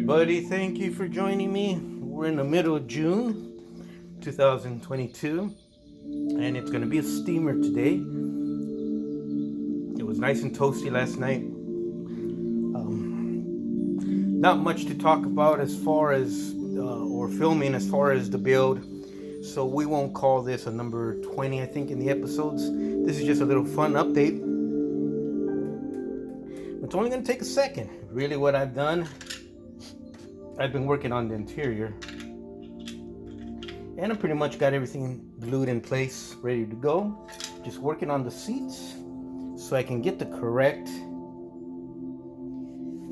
everybody. Thank you for joining me. We're in the middle of June 2022, and it's going to be a steamer today. It was nice and toasty last night. Not much to talk about as far as, or filming as far as the build, so we won't call this a number 20, I think, in the episodes. This is just a little fun update. It's only going to take a second. Really, what I've done, I've been working on the interior, and I pretty much got everything glued in place, ready to go. Just working on the seats so I can get the correct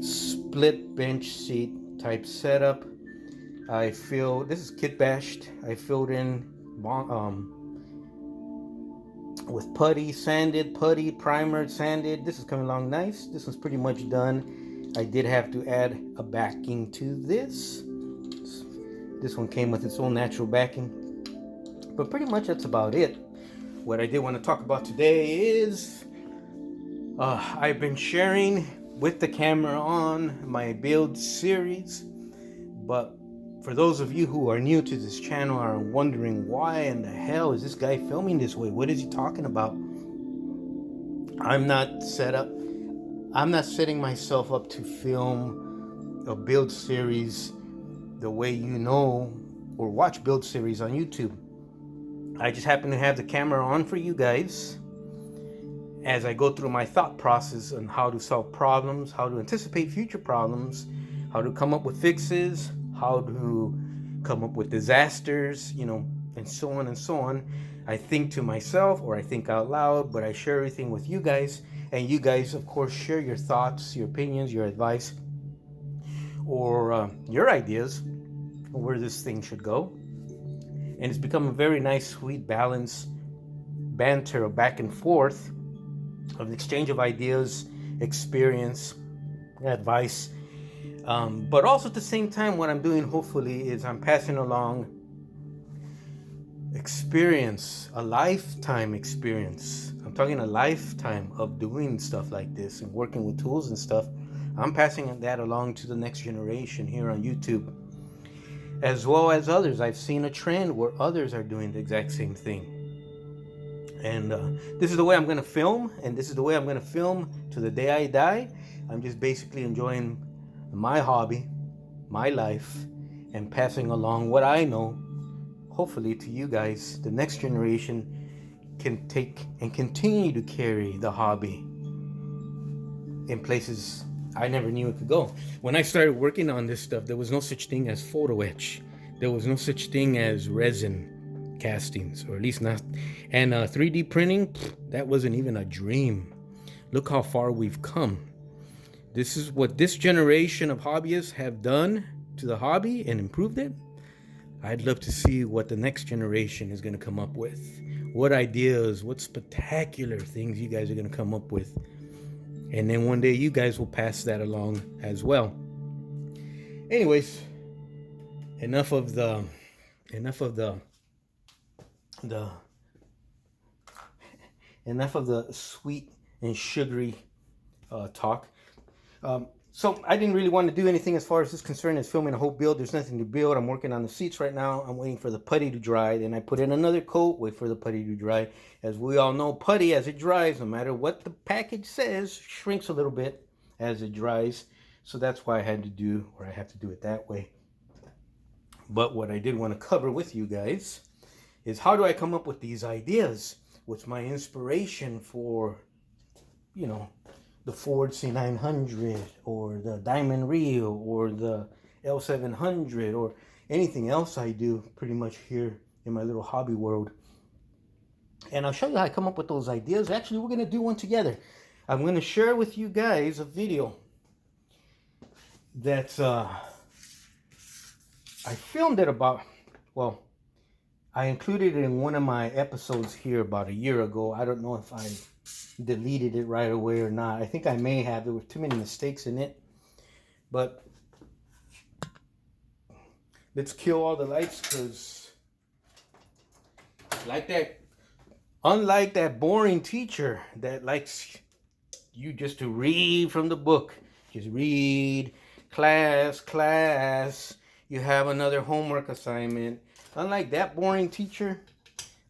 split bench seat type setup. I feel this is kit bashed. I filled in with putty, sanded, putty, primered, sanded. This is coming along nice. This one's pretty much done. I did have to add a backing to this. This one came with its own natural backing. But pretty much that's about it. What I did want to talk about today is I've been sharing with the camera on my build series. But for those of you who are new to this channel are wondering why in the hell is this guy filming this way? What is he talking about? I'm not setting myself up to film a build series the way you know or watch build series on YouTube. I just happen to have the camera on for you guys as I go through my thought process on how to solve problems, how to anticipate future problems, how to come up with fixes, how to come up with disasters, and so on and so on. I think to myself, or I think out loud, but I share everything with you guys, and you guys, of course, share your thoughts, your opinions, your advice, or your ideas of where this thing should go. And it's become a very nice, sweet, balanced banter back and forth of an exchange of ideas, experience, advice. But also at the same time, what I'm doing, hopefully, is I'm passing along experience, a lifetime experience. I'm talking a lifetime of doing stuff like this and working with tools and stuff. I'm passing that along to the next generation here on YouTube, as well as others. I've seen a trend where others are doing the exact same thing. And this is the way I'm going to film, and this is the way I'm going to film to the day I die. I'm just basically enjoying my hobby, my life, and passing along what I know, hopefully to you guys. The next generation can take and continue to carry the hobby in places I never knew it could go. When I started working on this stuff, there was no such thing as photo etch. There was no such thing as resin castings, or at least not. And 3D printing, that wasn't even a dream. Look how far we've come. This is what this generation of hobbyists have done to the hobby and improved it. I'd love to see what the next generation is going to come up with. What ideas, what spectacular things you guys are going to come up with. And then one day you guys will pass that along as well. Anyways, enough of the sweet and sugary talk. So I didn't really want to do anything as far as this concerned as filming a whole build. There's nothing to build. I'm working on the seats right now. I'm waiting for the putty to dry. Then I put in another coat, wait for the putty to dry. As we all know, putty, as it dries, no matter what the package says, shrinks a little bit as it dries. So that's why I have to do it that way. But what I did want to cover with you guys is, how do I come up with these ideas? What's my inspiration for, the Ford C900 or the Diamond Reel or the L700 or anything else I do pretty much here in my little hobby world. And I'll show you how I come up with those ideas. Actually, we're going to do one together. I'm going to share with you guys a video that I filmed it about, I included it in one of my episodes here about a year ago. I don't know if I deleted it right away or not. I think I may have. There were too many mistakes in it. But let's kill all the lights, because unlike that boring teacher that likes you just to read from the book, just read, Class, you have another homework assignment. Unlike that boring teacher,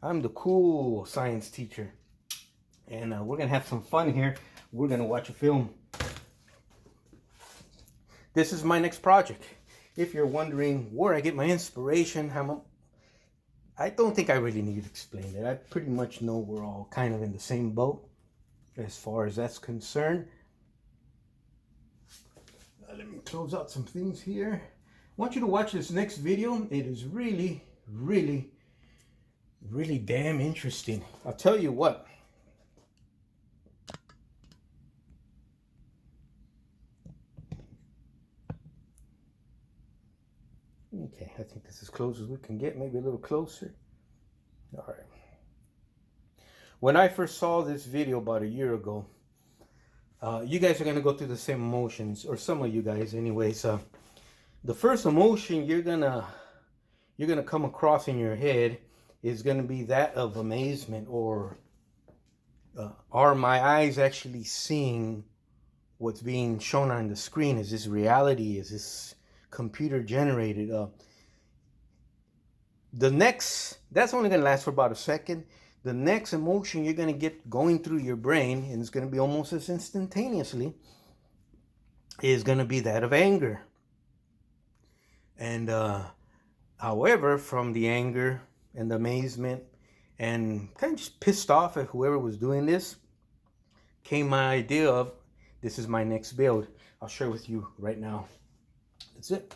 I'm the cool science teacher. And we're going to have some fun here. We're going to watch a film. This is my next project. If you're wondering where I get my inspiration, I don't think I really need to explain it. I pretty much know we're all kind of in the same boat as far as that's concerned. Let me close out some things here. I want you to watch this next video. It is really, really, really damn interesting. I'll tell you what. Okay, I think this is as close as we can get, maybe a little closer. All right. When I first saw this video about a year ago, you guys are going to go through the same emotions, or some of you guys anyways. The first emotion you're gonna come across in your head is going to be that of amazement, or are my eyes actually seeing what's being shown on the screen? Is this reality? Is this computer generated? That's only going to last for about a second. The next emotion you're going to get going through your brain, and it's going to be almost as instantaneously, is going to be that of anger. And however, from the anger and the amazement and kind of just pissed off at whoever was doing this, came my idea of, this is my next build. I'll share with you right now. That's it.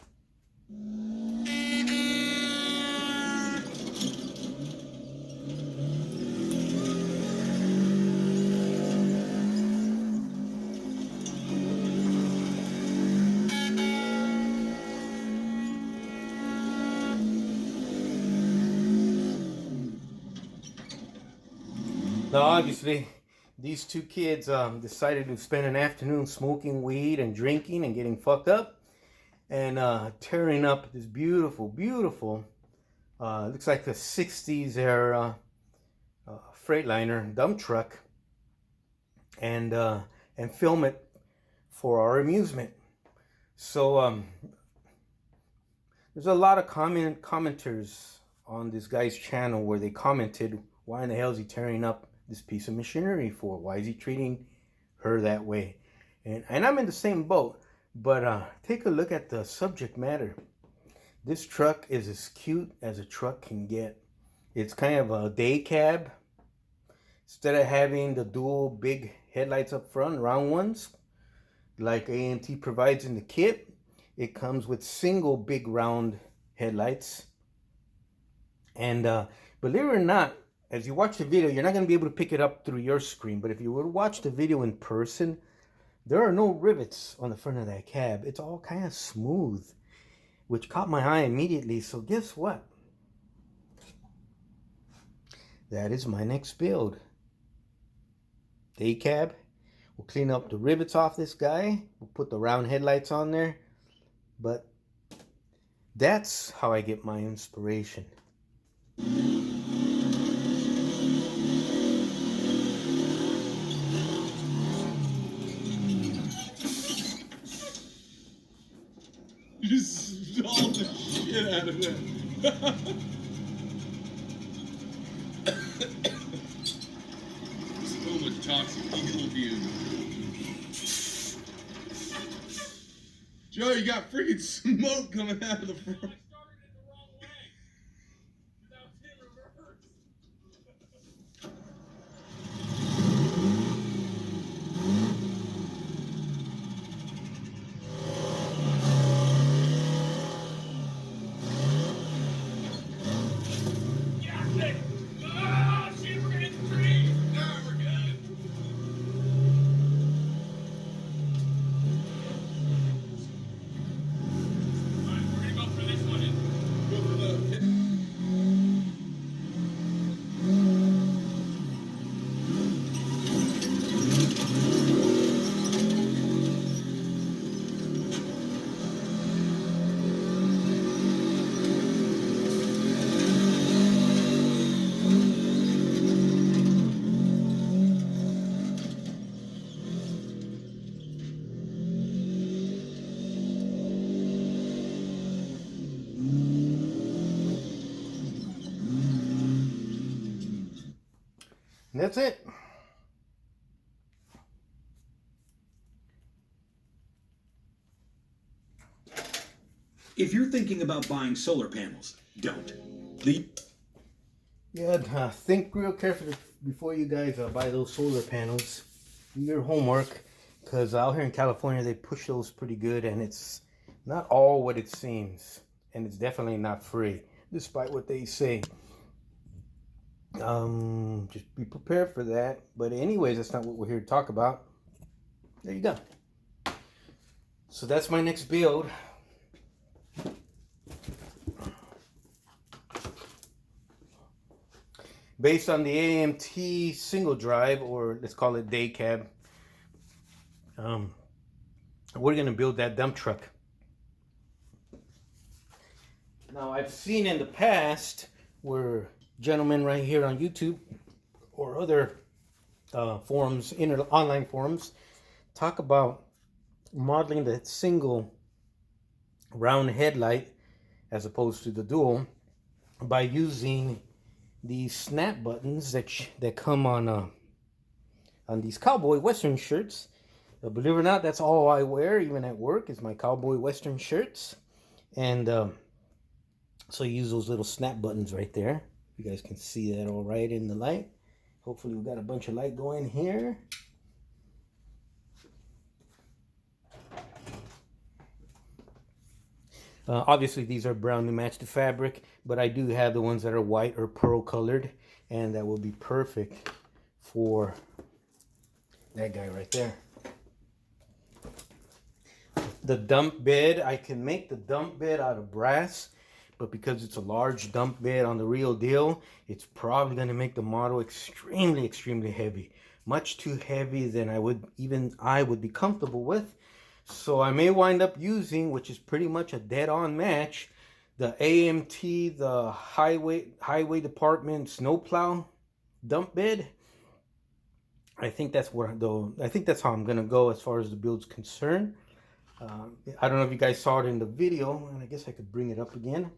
Now, obviously, these two kids decided to spend an afternoon smoking weed and drinking and getting fucked up and tearing up this beautiful, beautiful, looks like the 60s era Freightliner dump truck, and film it for our amusement. So there's a lot of commenters on this guy's channel where they commented, why in the hell is he tearing up this piece of machinery for? Why is he treating her that way? And I'm in the same boat, but take a look at the subject matter. This truck is as cute as a truck can get. It's kind of a day cab. Instead of having the dual big headlights up front, round ones, like AMT provides in the kit, it comes with single big round headlights. And believe it or not, as you watch the video, you're not going to be able to pick it up through your screen. But if you were to watch the video in person, there are no rivets on the front of that cab. It's all kind of smooth, which caught my eye immediately. So guess what? That is my next build. Day cab. We'll clean up the rivets off this guy. We'll put the round headlights on there. But that's how I get my inspiration. You just stole the shit out of that. So much toxic evil fumes. Joe, you got freaking smoke coming out of the front. And that's it. If you're thinking about buying solar panels, don't. Yeah, think real carefully before you guys buy those solar panels. Do your homework, because out here in California they push those pretty good, and it's not all what it seems, and it's definitely not free, despite what they say. Just be prepared for that. But anyways, that's not what we're here to talk about. There you go. So that's my next build. Based on the AMT single drive, or let's call it day cab. We're gonna build that dump truck. Now I've seen in the past where gentlemen right here on YouTube or other forums, online forums, talk about modeling the single round headlight as opposed to the dual by using these snap buttons that come on these cowboy western shirts. Believe it or not, that's all I wear, even at work, is my cowboy western shirts. And so you use those little snap buttons right there. You guys can see that all right in the light. Hopefully we got a bunch of light going here. Obviously these are brown to match the fabric, but I do have the ones that are white or pearl colored, and that will be perfect for that guy right there. The dump bed, I can make the dump bed out of brass, but because it's a large dump bed on the real deal, it's probably going to make the model extremely, extremely heavy. Much too heavy than I would be comfortable with. So I may wind up using, which is pretty much a dead-on match, the AMT, the highway department snowplow dump bed. I think that's how I'm gonna go as far as the build's concerned. I don't know if you guys saw it in the video, and I guess I could bring it up again.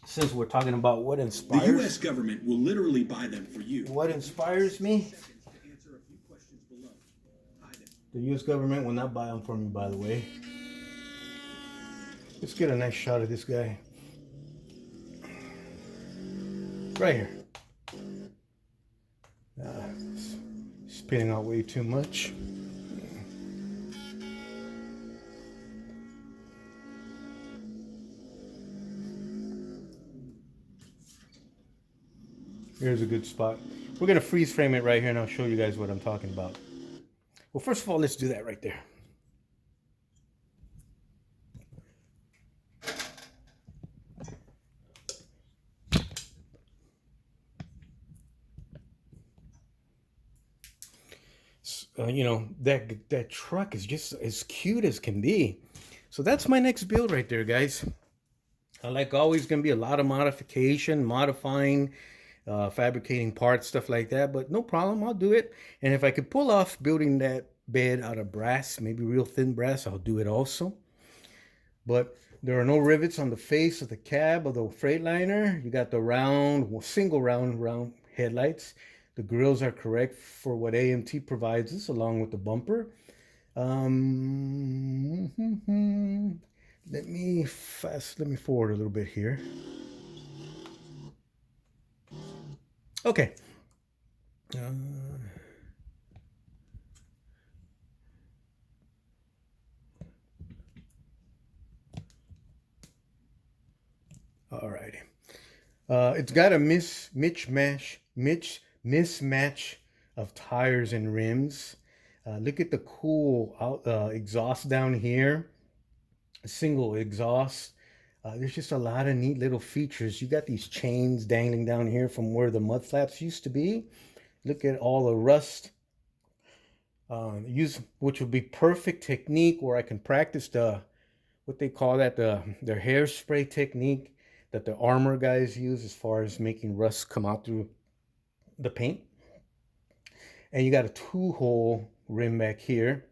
Since we're talking about what inspires... The U.S. government will literally buy them for you. What inspires me? The U.S. government will not buy them for me, by the way. Let's get a nice shot of this guy. Right here. Spinning out way too much. Here's a good spot. We're going to freeze frame it right here, and I'll show you guys what I'm talking about. Well, first of all, let's do that right there. You know, that truck is just as cute as can be. So that's my next build right there, guys. Like always, going to be a lot of modifying, fabricating parts, stuff like that. But no problem, I'll do it. And if I could pull off building that bed out of brass, maybe real thin brass, I'll do it also. But there are no rivets on the face of the cab of the Freightliner. You got the single round headlights. The grills are correct for what AMT provides us, along with the bumper. Let me forward a little bit here. Okay. Alrighty. It's got a mismatch of tires and rims. Look at the cool exhaust down here. A single exhaust. There's just a lot of neat little features. You got these chains dangling down here from where the mud flaps used to be. Look at all the rust. Which would be perfect technique where I can practice what they call that, their hairspray technique that the armor guys use as far as making rust come out through the paint. And you got a 2-hole rim back here.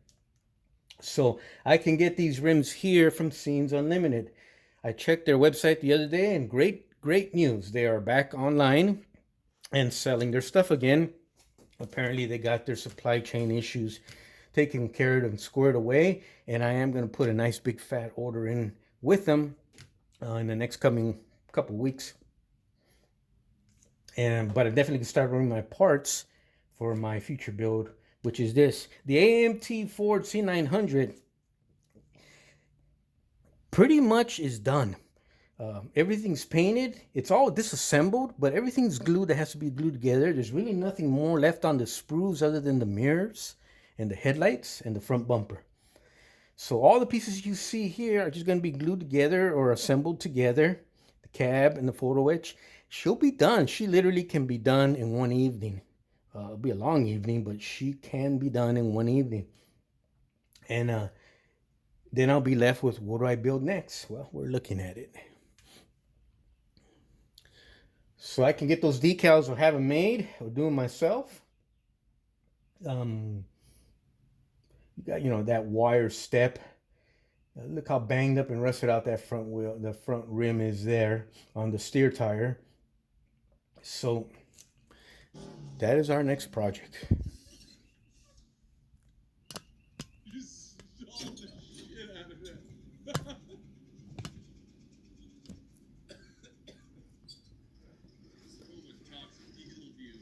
So I can get these rims here from Scenes Unlimited. I checked their website the other day, and great news. They are back online. and selling their stuff again. Apparently they got their supply chain issues taken care of and squared away, and I am going to put a nice big fat order in with them in the next coming couple weeks. But I definitely can start ordering my parts for my future build, which is this. The AMT Ford C900 pretty much is done. Everything's painted. It's all disassembled, but everything's glued that has to be glued together. There's really nothing more left on the sprues other than the mirrors and the headlights and the front bumper. So all the pieces you see here are just going to be glued together or assembled together. The cab and the photo etch. She'll be done. She literally can be done in one evening. It'll be a long evening, but she can be done in one evening. And then I'll be left with, what do I build next? Well, we're looking at it. So I can get those decals or have them made or do them myself. You got, you know, that wire step. Look how banged up and rusted out that front wheel, the front rim is there on the steer tire. So that is our next project. You just stole the shit out of that. Stole the toxic diesel view.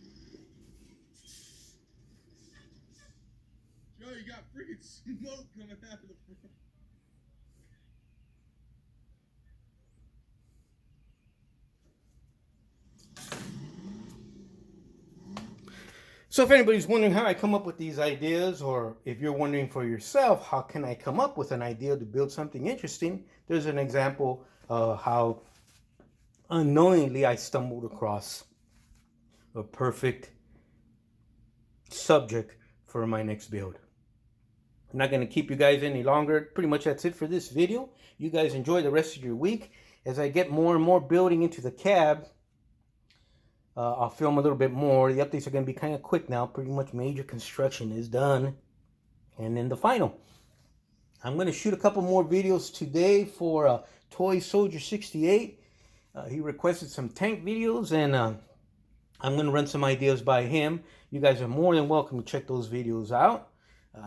Joe, you got freaking smoke coming out of the front. So if anybody's wondering how I come up with these ideas, or if you're wondering for yourself, how can I come up with an idea to build something interesting, there's an example of how unknowingly I stumbled across a perfect subject for my next build. I'm not going to keep you guys any longer. Pretty much that's it for this video. You guys enjoy the rest of your week. As I get more and more building into the cab, I'll film a little bit more. The updates are going to be kind of quick now. Pretty much major construction is done. And then the final. I'm going to shoot a couple more videos today for Toy Soldier 68. He requested some tank videos, and I'm going to run some ideas by him. You guys are more than welcome to check those videos out.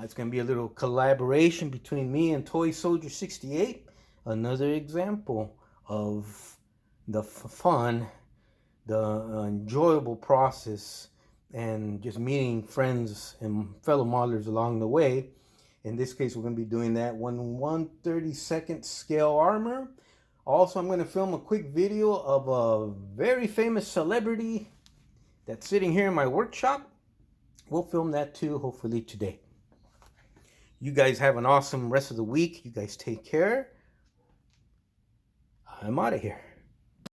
It's going to be a little collaboration between me and Toy Soldier 68. Another example of the fun, the enjoyable process, and just meeting friends and fellow modelers along the way. In this case, we're going to be doing that 1/132nd scale armor. Also, I'm going to film a quick video of a very famous celebrity that's sitting here in my workshop. We'll film that too, hopefully today. You guys have an awesome rest of the week. You guys take care. I'm out of here.